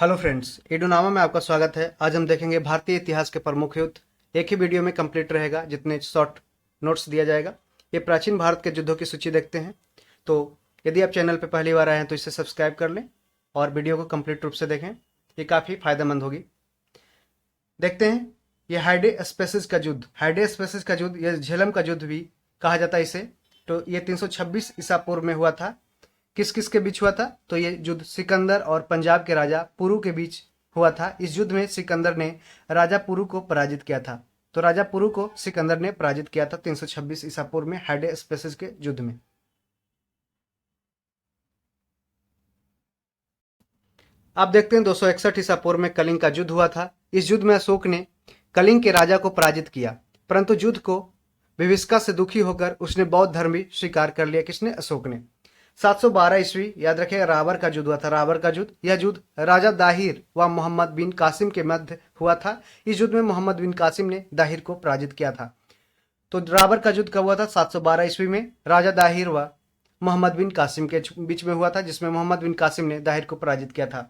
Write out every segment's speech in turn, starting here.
Hello friends, एडुनामा में आपका स्वागत है। आज हम देखेंगे भारतीय इतिहास के प्रमुख युद्ध। एक ही वीडियो में कंप्लीट रहेगा, जितने शॉर्ट नोट्स दिया जाएगा। ये प्राचीन भारत के युद्धों की सूची देखते हैं। तो यदि आप चैनल पर पहली बार आए हैं तो इसे सब्सक्राइब कर लें और वीडियो को कंप्लीट रूप से देखें। ये काफ़ी फायदेमंद होगी। देखते हैं ये हाइडे स्पेसिस का युद्ध। हाइडे स्पेसिस का युद्ध, यह झेलम का युद्ध भी कहा जाता है इसे। तो ये 326 ईसा पूर्व में हुआ था। किस किस के बीच हुआ था? तो ये युद्ध सिकंदर और पंजाब के राजा पुरु के बीच हुआ था। इस युद्ध में सिकंदर ने राजा पुरु को पराजित किया था। तो राजा पुरु को सिकंदर ने पराजित किया था 326 ईसा पूर्व में हाइडे स्पेसिस के युद्ध में। आप देखते हैं 261 ईसा पूर्व में कलिंग का युद्ध हुआ था। इस युद्ध में अशोक ने कलिंग के राजा को पराजित किया, परंतु युद्ध को विभीषका से दुखी होकर उसने बौद्ध धर्म भी स्वीकार कर लिया। किसने? अशोक ने। 712 ईस्वी, याद रखिएगा, राबर का युद्ध हुआ था। राबर का युद्ध, यह युद्ध राजा दाहिर व मोहम्मद बिन कासिम के मध्य हुआ था। इस युद्ध में मोहम्मद बिन कासिम ने दाहिर को पराजित किया था। तो राबर का युद्ध कब हुआ था? 712 ईस्वी में राजा दाहिर व मोहम्मद बिन कासिम के बीच में हुआ था, जिसमें मोहम्मद बिन कासिम ने दाहिर को पराजित किया था।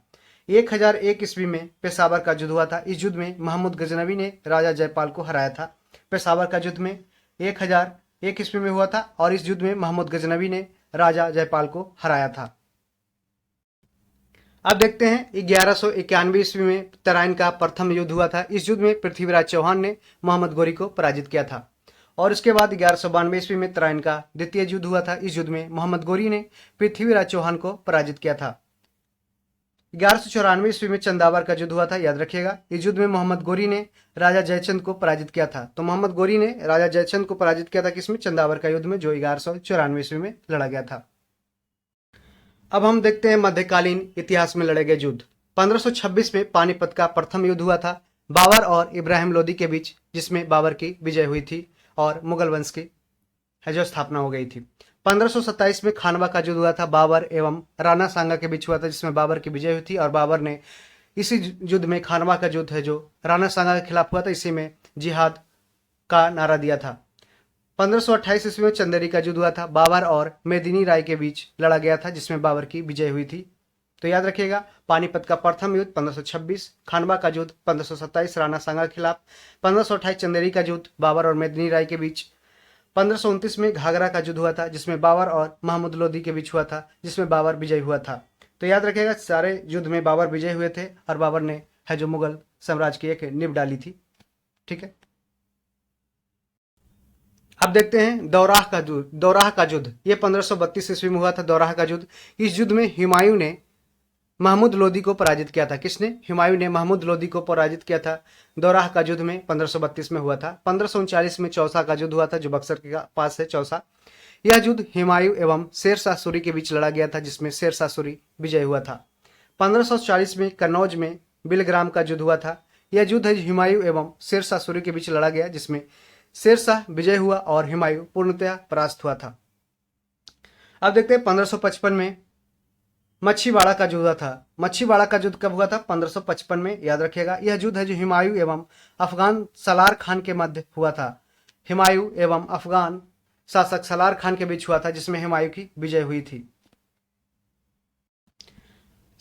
1001 ईस्वी में पेशावर का युद्ध हुआ था। इस युद्ध में महमूद गजनवी ने राजा जयपाल को हराया था। पेशावर का युद्ध में 1001 ईस्वी में हुआ था और इस युद्ध में महमूद गजनवी ने राजा जयपाल को हराया था। अब देखते हैं 1191 ईस्वी में तराइन का प्रथम युद्ध हुआ था। इस युद्ध में पृथ्वीराज चौहान ने मोहम्मद गोरी को पराजित किया था। और उसके बाद 1192 ईस्वी में तराइन का द्वितीय युद्ध हुआ था। इस युद्ध में मोहम्मद गोरी ने पृथ्वीराज चौहान को पराजित किया था। 1194 ईस्वी में चंदावर का युद्ध हुआ था। याद रखिएगा, इस युद्ध में मोहम्मद गोरी ने राजा जयचंद को पराजित किया था। तो मोहम्मद गोरी ने राजा जयचंद को पराजित किया था किसमें? चंदावर का युद्ध में, जो 1194 ईस्वी में लड़ा गया था। अब हम देखते हैं मध्यकालीन इतिहास में लड़े गए युद्ध। 1526 में पानीपत का प्रथम युद्ध हुआ था बाबर और इब्राहिम लोदी के बीच, जिसमें बाबर की विजय हुई थी और मुगल वंश की जो स्थापना हो गई थी। 1527 में खानवा का युद्ध हुआ था बाबर एवं राणा सांगा के बीच हुआ था, जिसमें बाबर की विजय हुई थी और बाबर ने इसी युद्ध में, खानवा का युद्ध है जो राणा सांगा के खिलाफ हुआ था, इसी में जिहाद का नारा दिया था। 1528 ईस्वी में चंदेरी का युद्ध हुआ था। बाबर और मेदिनी राय के बीच लड़ा गया था, जिसमें बाबर की विजय हुई थी। तो याद रखिएगा, पानीपत का प्रथम युद्ध 1526, खानवा का युद्ध 1527 राणा सांगा के खिलाफ, 1528 चंदेरी का युद्ध बाबर और मेदिनी राय के बीच, 1529 में घाघरा का युद्ध हुआ था, जिसमें बाबर और महमूद लोदी के बीच हुआ था, जिसमें बाबर विजय हुआ था। तो याद रखिएगा, सारे युद्ध में बाबर विजय हुए थे और बाबर ने है जो मुगल साम्राज्य की एक नींव डाली थी। ठीक है। अब देखते हैं दौराह का युद्ध। दौराह का युद्ध ये 1532 ईस्वी में हुआ था। दौराह का युद्ध, इस युद्ध में हुमायूं ने महमूद लोदी को पराजित किया था। किसने? हुमायूं ने महमूद लोदी को पराजित किया था। दौराह का युद्ध में 1532 में हुआ था। 1539 में चौसा का युद्ध हुआ था, जो बक्सर के पास है चौसा। यह युद्ध हुमायूं एवं शेर शाह सूरी के बीच लड़ा गया था, जिसमें शेर शाह सूरी विजय हुआ था। 1540 में कन्नौज में बिलग्राम का युद्ध हुआ था। यह युद्ध हुमायूं एवं शेर शाह सूरी के बीच लड़ा गया, जिसमें शेर शाह विजय हुआ और हुमायूं पूर्णतया परास्त हुआ था। अब देखते हैं 1555 में मच्छीवाड़ा का युद्ध हुआ था। मच्छीवाड़ा का युद्ध कब हुआ था? 1555 में। याद रखिएगा, यह युद्ध है जो हुमायूं एवं अफगान सलार खान के मध्य हुआ था। हुमायूं एवं अफगान शासक सलार खान के बीच हुआ था, जिसमें हुमायूं की विजय हुई थी।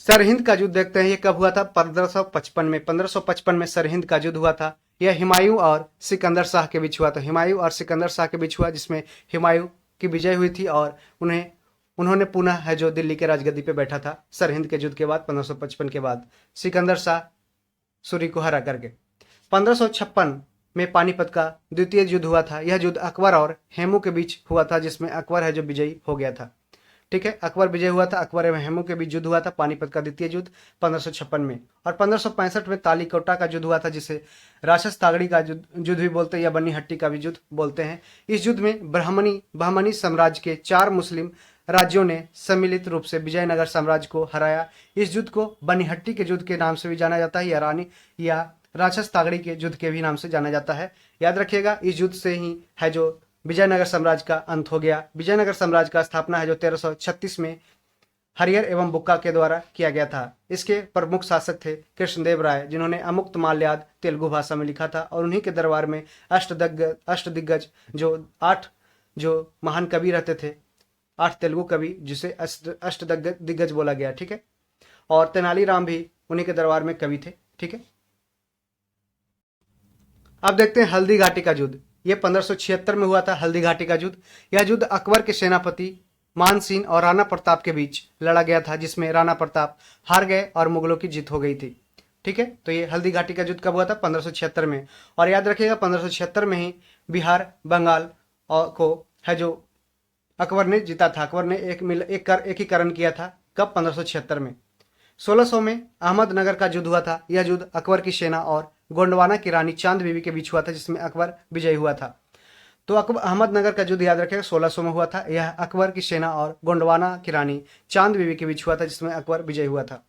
सरहिंद का युद्ध देखते हैं, ये कब हुआ था? 1555 में। 1555 में सरहिंद का युद्ध हुआ था। यह हुमायूं और सिकंदर शाह के बीच हुआ था। हुमायूं और सिकंदर शाह के बीच हुआ, जिसमें हुमायूं की विजय हुई थी और उन्होंने पुनः है जो दिल्ली के राजगद्दी पे बैठा था सरहिंद के युद्ध के बाद, 1555 के बाद, सिकंदर शाह सूरी को हरा करके। 1556 में पानीपत का द्वितीय युद्ध हुआ था। यह युद्ध अकबर और हेमू के बीच हुआ था, जिसमें अकबर है जो विजयी हो गया था। ठीक है, अकबर विजय हुआ था। अकबर एवं हेमू के बीच युद्ध हुआ था, पानीपत का द्वितीय युद्ध 1556 में। और 1565 में तालीकोटा का युद्ध हुआ था, जिसे राक्षस तागड़ी का युद्ध भी बोलते हैं या बनी हट्टी का भी युद्ध बोलते हैं। इस युद्ध में बहमनी साम्राज्य के 4 मुस्लिम राज्यों ने सम्मिलित रूप से विजयनगर साम्राज्य को हराया। इस युद्ध को बनी हट्टी के युद्ध के नाम से भी जाना जाता है, या राक्षस तागड़ी के युद्ध के भी नाम से जाना जाता है। याद रखिएगा, इस युद्ध से ही है जो विजयनगर साम्राज्य का अंत हो गया। विजयनगर साम्राज्य का स्थापना है जो 1336 में हरिहर एवं बुक्का के द्वारा किया गया था। इसके प्रमुख शासक थे कृष्णदेव राय, जिन्होंने अमुक्त माल्याद तेलुगु भाषा में लिखा था, और उन्हीं के दरबार में अष्टदिग्गज जो 8 जो महान कवि रहते थे, 8 तेलुगु कवि, जिसे अष्टदिग्गज बोला गया। ठीक है, और तेनालीराम भी उन्हीं के दरबार में कवि थे। ठीक है, अब देखते हैं हल्दी घाटी का युद्ध। यह 1576 में हुआ था, हल्दी घाटी का युद्ध। यह युद्ध अकबर के सेनापति मानसिंह और राणा प्रताप के बीच लड़ा गया था, जिसमें राणा प्रताप हार गए और मुगलों की जीत हो गई थी। ठीक है, तो ये हल्दी घाटी का युद्ध कब हुआ था? 1576 में। और याद रखिएगा 1576 में ही बिहार बंगाल और को है जो अकबर ने जीता था। अकबर ने एकीकरण किया था। कब? 1576 में। 1600 में अहमदनगर का युद्ध हुआ था। यह युद्ध अकबर की सेना और गोंडवाना की रानी चांद बीबी के बीच हुआ था, जिसमें अकबर विजयी हुआ था। तो अहमदनगर का युद्ध याद रखिएगा 1600 में हुआ था। यह अकबर की सेना और गोंडवाना की रानी चांद बीबी के बीच हुआ था, जिसमें अकबर विजयी हुआ था।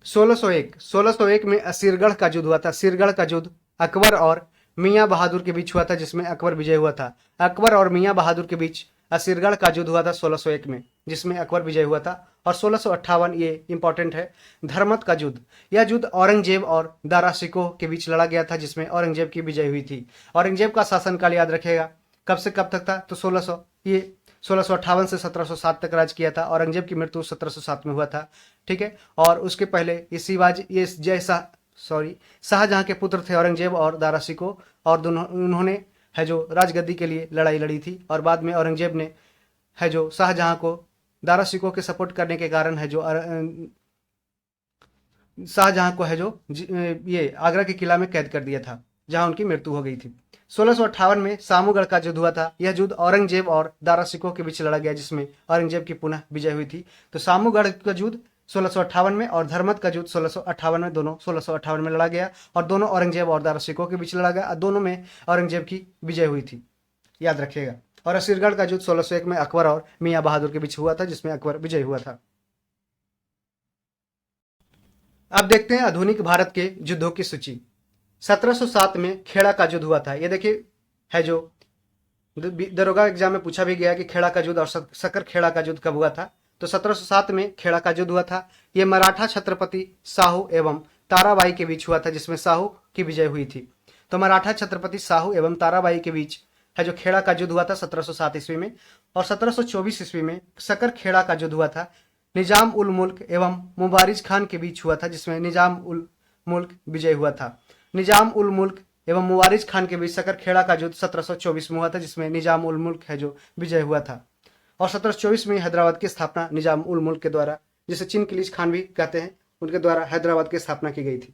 1601 में असीरगढ़ का युद्ध हुआ था। असीरगढ़ का युद्ध अकबर और मियाँ बहादुर के बीच हुआ था, जिसमें अकबर विजय हुआ था। अकबर और मियाँ बहादुर के बीच असीरगढ़ का युद्ध हुआ था 1601 में, जिसमें अकबर विजय हुआ था। और 1658, ये इंपॉर्टेंट है, धर्मत का युद्ध। यह युद्ध औरंगजेब और दारा शिकोह के बीच लड़ा गया था, जिसमें औरंगजेब की विजय हुई थी। औरंगजेब का शासनकाल याद रखिएगा कब से कब तक था? तो 1658 से 1707 तक राज किया था। औरंगजेब की मृत्यु 1707 में हुआ था। ठीक है, और उसके पहले ये शाहजहां के पुत्र थे औरंगजेब और दारा शिकोह, और दोनों उन्होंने है जो राजगद्दी के लिए लड़ाई लड़ी थी। और बाद में औरंगजेब ने है जो शाहजहां को दारा शिकोह के सपोर्ट करने के कारण है जो शाहजहां को है जो ये आगरा के किला में कैद कर दिया था, जहां उनकी मृत्यु हो गई थी। 1658 में सामूगढ़ का युद्ध हुआ था। यह युद्ध औरंगजेब और दारा शिकोह के बीच लड़ा गया, जिसमें औरंगजेब की पुनः विजय हुई थी। तो सामूगढ़ का युद्ध 1658 में और धर्मत का युद्ध 1658 में, दोनों 1658 में लड़ा गया, और दोनों औरंगजेब और दारा शिकोह के बीच लड़ा गया। दोनों में औरंगजेब की विजय हुई थी, याद रखिएगा। और असीरगढ़ का युद्ध 1601 में अकबर और मियाँ बहादुर के बीच हुआ था, जिसमें अकबर विजय हुआ था। अब देखते हैं आधुनिक भारत के युद्धों की सूची। 1707 में खेड़ा का युद्ध हुआ था। ये देखिए है जो दरोगा एग्जाम में पूछा भी गया कि खेड़ा का युद्ध और शक्कर खेड़ा का युद्ध कब हुआ था? तो 1707 में खेड़ा का युद्ध हुआ था। यह मराठा छत्रपति साहू एवं ताराबाई के बीच हुआ था, जिसमें साहू की विजय हुई थी। तो मराठा छत्रपति साहू एवं ताराबाई के बीच है जो खेड़ा का युद्ध हुआ था 1707 ईस्वी में। और 1724 ईस्वी में शक्कर खेड़ा का युद्ध हुआ था। निजाम उल मुल्क एवं मुबारिज खान के बीच हुआ था, जिसमें निजाम उल मुल्क विजय हुआ था। निजाम उल मुल्क एवं मुबारिज खान के बीच शक्कर खेड़ा का युद्ध 1724 में हुआ था, जिसमें निजाम उल मुल्क है जो विजय हुआ था। और 1724 में हैदराबाद की स्थापना निजाम उल मुल्क के द्वारा, जिसे चिनकिलीज खान भी कहते हैं, उनके द्वारा हैदराबाद की स्थापना की गई थी।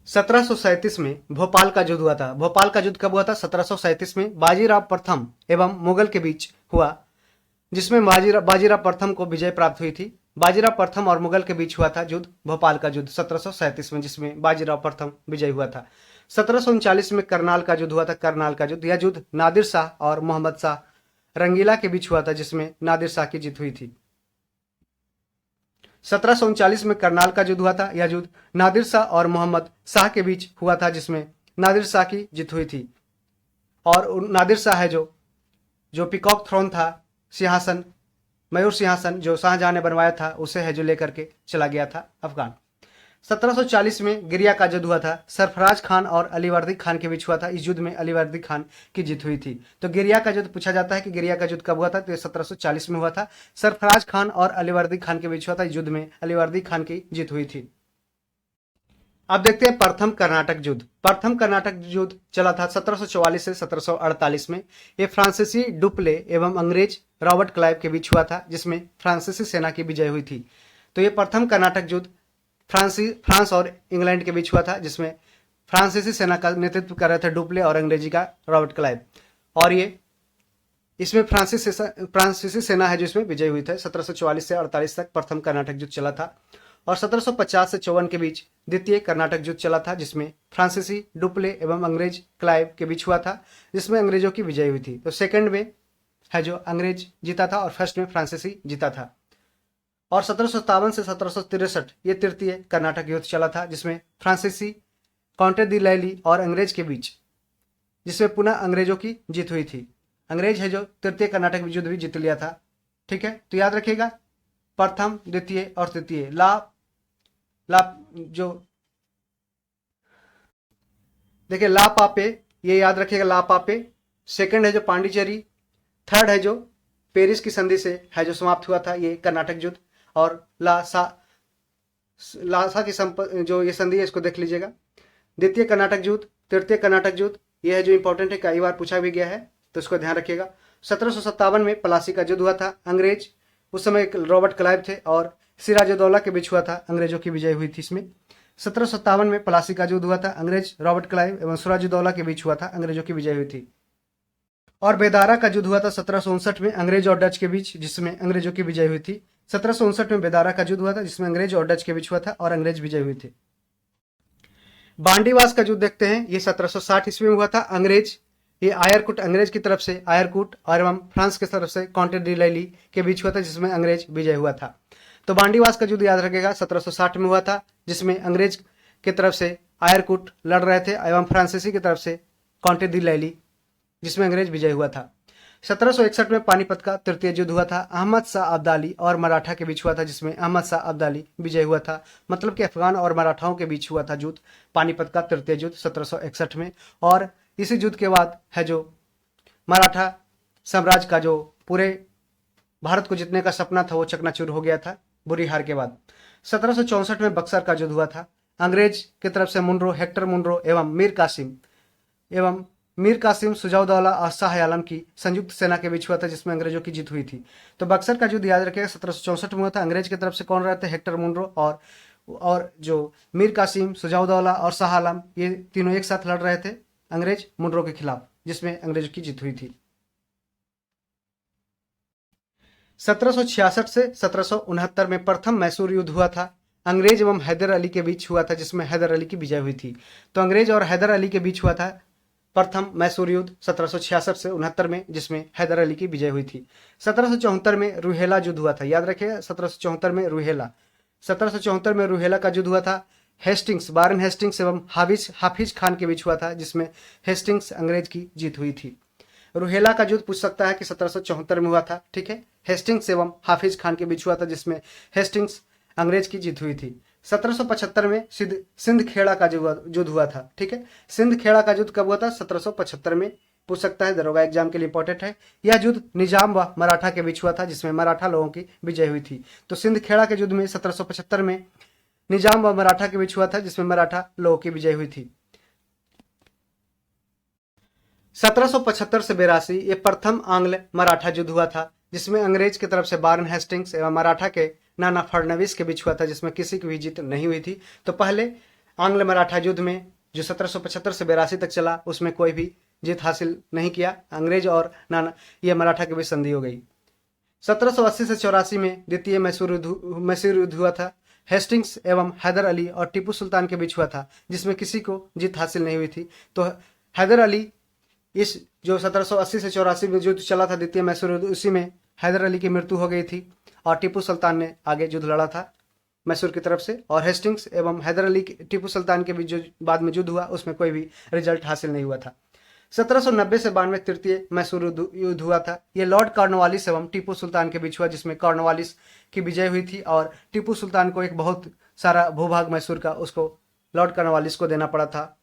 1737 में भोपाल का युद्ध हुआ था। भोपाल का युद्ध कब हुआ था? 1737 में बाजीराव प्रथम एवं मुगल के बीच हुआ, जिसमें बाजीराव प्रथम को विजय प्राप्त हुई थी। बाजीराव प्रथम और मुगल के बीच हुआ था युद्ध, भोपाल का युद्ध 1737 में, जिसमें बाजीराव प्रथम विजय हुआ था। 1739 में करनाल का युद्ध हुआ था। करनाल का युद्ध, यह युद्ध नादिर शाह और मोहम्मद शाह रंगीला के बीच हुआ था, जिसमें नादिर शाह की जीत हुई थी। 1739 में करनाल का युद्ध हुआ था। यह युद्ध नादिर शाह और मोहम्मद शाह के बीच हुआ था, जिसमें नादिर शाह की जीत हुई थी। और नादिर शाह है जो पीकॉक थ्रोन था, सिंहासन, मयूर सिंहासन जो शाहजहां ने बनवाया था, उसे है जो लेकर के चला गया था अफगान। 1740 में गिरिया का युद्ध हुआ था। सरफराज खान और अलीवर्दी खान के बीच हुआ था। इस युद्ध में अलीवर्दी खान की जीत हुई थी। तो गिरिया का युद्ध पूछा जाता है कि गिरिया का युद्ध कब हुआ था? तो 1740 में हुआ था। सरफराज खान और अलीवर्दी खान के बीच हुआ था। इस युद्ध में अलीवर्दी खान की जीत हुई थी। अब देखते हैं प्रथम कर्नाटक युद्ध। प्रथम कर्नाटक युद्ध चला था 1744 से 1748 में। यह फ्रांसीसी डुप्ले एवं अंग्रेज रॉबर्ट क्लाइव के बीच हुआ था, जिसमें फ्रांसीसी सेना की विजय हुई थी। तो यह प्रथम कर्नाटक युद्ध फ्रांस और इंग्लैंड के बीच हुआ था, जिसमें फ्रांसीसी सेना का नेतृत्व कर रहे थे डुप्ले और अंग्रेजी का रॉबर्ट क्लाइव। और ये इसमें फ्रांसीसी सेना है जो इसमें विजय हुई थी। 1744 से 48 तक प्रथम कर्नाटक युद्ध चला था। और 1750 से 54 के बीच द्वितीय कर्नाटक युद्ध चला था, जिसमें फ्रांसीसी डुप्ले एवं अंग्रेज क्लाइव के बीच हुआ था, जिसमें अंग्रेजों की विजय हुई थी। तो सेकंड में है जो अंग्रेज जीता था और फर्स्ट में फ्रांसीसी जीता था। और 1757 से 1763 ये तृतीय कर्नाटक युद्ध चला था, जिसमें फ्रांसीसी काउंटे दी लैली और अंग्रेज के बीच, जिसमें पुनः अंग्रेजों की जीत हुई थी। अंग्रेज है जो तृतीय कर्नाटक युद्ध भी जीत लिया था। ठीक है, तो याद रखिएगा प्रथम, द्वितीय और तृतीय जो देखिए ला पापे, ये याद रखिएगा ला पापे। सेकंड है जो पांडिचेरी। थर्ड है जो पेरिस की संधि से है जो समाप्त हुआ था ये कर्नाटक युद्ध। और लासा की जो ये संधि है इसको देख लीजिएगा। द्वितीय कर्नाटक युद्ध, तृतीय कर्नाटक युद्ध, ये है जो इंपॉर्टेंट है, कई बार पूछा भी गया है तो इसको ध्यान रखिएगा। 1757 में प्लासी का युद्ध हुआ था। अंग्रेज उस समय रॉबर्ट क्लाइव थे और सिराजुद्दौला के बीच हुआ था, अंग्रेजों की विजय हुई थी इसमें। 1757 में प्लासी का युद्ध हुआ था, अंग्रेज रॉबर्ट क्लाइव एवं सिराजुद्दौला के बीच हुआ था, अंग्रेजों की विजय हुई थी। और बेदारा का युद्ध हुआ था 1759 में अंग्रेज और डच के बीच, जिसमें अंग्रेजों की विजय हुई थी। 1759 में बेदारा का युद्ध हुआ था जिसमें अंग्रेज और डच के बीच हुआ था और अंग्रेज विजय हुए थे। बांडीवास का युद्ध देखते हैं, ये 1760 ईस्वी में हुआ था। ये आयरकुट अंग्रेज की तरफ से आयरकुट और एवं फ्रांस की तरफ से कॉन्टे डी लैली के बीच हुआ था, जिसमें अंग्रेज विजय हुआ था। तो बांडीवास का युद्ध याद रखिएगा 1760 में हुआ था, जिसमें अंग्रेज की तरफ से आयरकुट लड़ रहे थे एवं फ्रांसीसी की तरफ से कॉन्टे डी लैली, जिसमें अंग्रेज विजय हुआ था। 1761 में पानीपत का तृतीय युद्ध हुआ था, अहमद शाह अब्दाली और मराठा के बीच हुआ था, जिसमें अहमद शाह अब्दाली विजय हुआ था। मतलब कि अफगान और मराठाओं के बीच हुआ था युद्ध, पानीपत का तृतीय युद्ध 1761 में। और इसी युद्ध के बाद है जो मराठा साम्राज्य का जो पूरे भारत को जीतने का सपना था वो चकनाचूर हो गया था बुरी हार के बाद। 1764 में बक्सर का युद्ध हुआ था, अंग्रेज की तरफ से मुनरो, हेक्टर मुनरो एवं मीर कासिम सुजाउद्दौला और शाह आलम की संयुक्त सेना के बीच हुआ था, जिसमें अंग्रेजों की जीत हुई थी। तो बक्सर का युद्ध याद रखिएगा 1764 में हुआ था। अंग्रेज की तरफ से कौन रहे थे? हेक्टर मुनरो और जो मीर कासिम सुजाउद्दौला और शाह आलम, ये तीनों एक साथ लड़ रहे थे अंग्रेज मुनरो के खिलाफ, जिसमें अंग्रेजों की जीत हुई थी। 1766 से 1769 में प्रथम मैसूर युद्ध हुआ था, अंग्रेज एवं हैदर अली के बीच हुआ था, जिसमें हैदर अली की विजय हुई थी। तो अंग्रेज और हैदर अली के बीच हुआ था प्रथम मैसूर युद्ध 1766 से 69 में, जिसमें हैदर अली की विजय हुई थी। 1774 में रुहेला युद्ध हुआ था, याद रखिएगा 1774 में रुहेला। 1774 में रुहेला का युद्ध हुआ था, बारन हेस्टिंग्स एवं हाफिज खान के बीच हुआ था, जिसमें हेस्टिंग्स अंग्रेज की जीत हुई थी। रुहेला का युद्ध पूछ सकता है कि 1774 में हुआ था, ठीक है। हेस्टिंग्स एवं हाफिज खान के बीच हुआ था, जिसमें हेस्टिंग्स अंग्रेज की जीत हुई थी। 1775 में सिंध खेड़ा का युद्ध हुआ था, ठीक है। सिंध खेड़ा का युद्ध कब हुआ था? 1775 में, पूछ सकता है, दरोगा एग्जाम के लिए इंपॉर्टेंट है। यह युद्ध निजाम व मराठा के बीच हुआ था, जिसमें मराठा लोगों की विजय हुई थी। तो सिंध खेड़ा के युद्ध में 1775 में निजाम व मराठा के बीच हुआ था, जिसमें मराठा लोगों की विजय हुई थी। 1775 से 82 ये प्रथम आंग्ल मराठा युद्ध हुआ था, जिसमें अंग्रेज की तरफ से बारन हेस्टिंग्स एवं मराठा के नाना फडणवीस के बीच हुआ था, जिसमें किसी की भी जीत नहीं हुई थी। तो पहले आंग्ल मराठा युद्ध में जो 1775 से 82 तक चला, उसमें कोई भी जीत हासिल नहीं किया, अंग्रेज और नाना ये मराठा के बीच संधि हो गई। 1780 से 84 में द्वितीय मैसूर युद्ध हुआ था, हेस्टिंग्स एवं हैदर अली और टीपू सुल्तान के बीच हुआ था, जिसमें किसी को जीत हासिल नहीं हुई थी। तो हैदर अली इस जो 1780 से 84 में युद्ध चला था द्वितीय मैसूर युद्ध, उसी में हैदर अली की मृत्यु हो गई थी और टीपू सुल्तान ने आगे युद्ध लड़ा था मैसूर की तरफ से। और हेस्टिंग्स एवं हैदर अली टीपू सुल्तान के बीच जो बाद में युद्ध हुआ, उसमें कोई भी रिजल्ट हासिल नहीं हुआ था। 1790 से 92 तृतीय मैसूर युद्ध हुआ था, ये लॉर्ड कॉर्नवालिस एवं टीपू सुल्तान के बीच हुआ, जिसमें कॉर्नवालिस की विजय हुई थी और टीपू सुल्तान को एक बहुत सारा भूभाग मैसूर का उसको लॉर्ड कॉर्नवालिस को देना पड़ा था।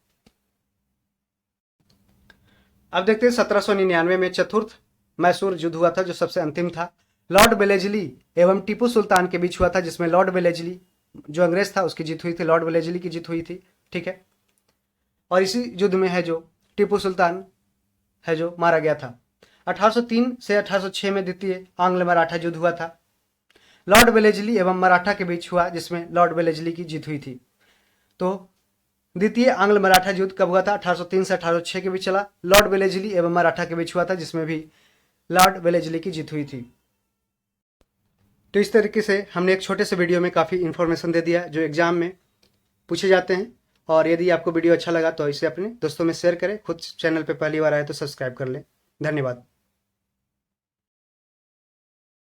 अब देखते हैं 1799 में चतुर्थ मैसूर युद्ध हुआ था, जो सबसे अंतिम था, लॉर्ड वेलेजली एवं टीपू सुल्तान के बीच हुआ था, जिसमें लॉर्ड वेलेजली जो अंग्रेज था उसकी जीत हुई थी, लॉर्ड वेलेजली की जीत हुई थी, ठीक है। और इसी युद्ध में है जो टीपू सुल्तान है जो मारा गया था। 1803 से 1806 में द्वितीय आंग्ल मराठा युद्ध हुआ था, लॉर्ड वेलेजली एवं मराठा के बीच हुआ, जिसमें लॉर्ड वेलेजली की जीत हुई थी। तो द्वितीय आंग्ल मराठा युद्ध कब हुआ था? 1803 से 1806 के बीच चला, लॉर्ड वेलेजली एवं मराठा के बीच हुआ था, जिसमें भी लॉर्ड वेलेजली की जीत हुई थी। तो इस तरीके से हमने एक छोटे से वीडियो में काफ़ी इन्फॉर्मेशन दे दिया जो एग्जाम में पूछे जाते हैं। और यदि आपको वीडियो अच्छा लगा तो इसे अपने दोस्तों में शेयर करें, खुद चैनल पर पहली बार आए तो सब्सक्राइब कर लें। धन्यवाद।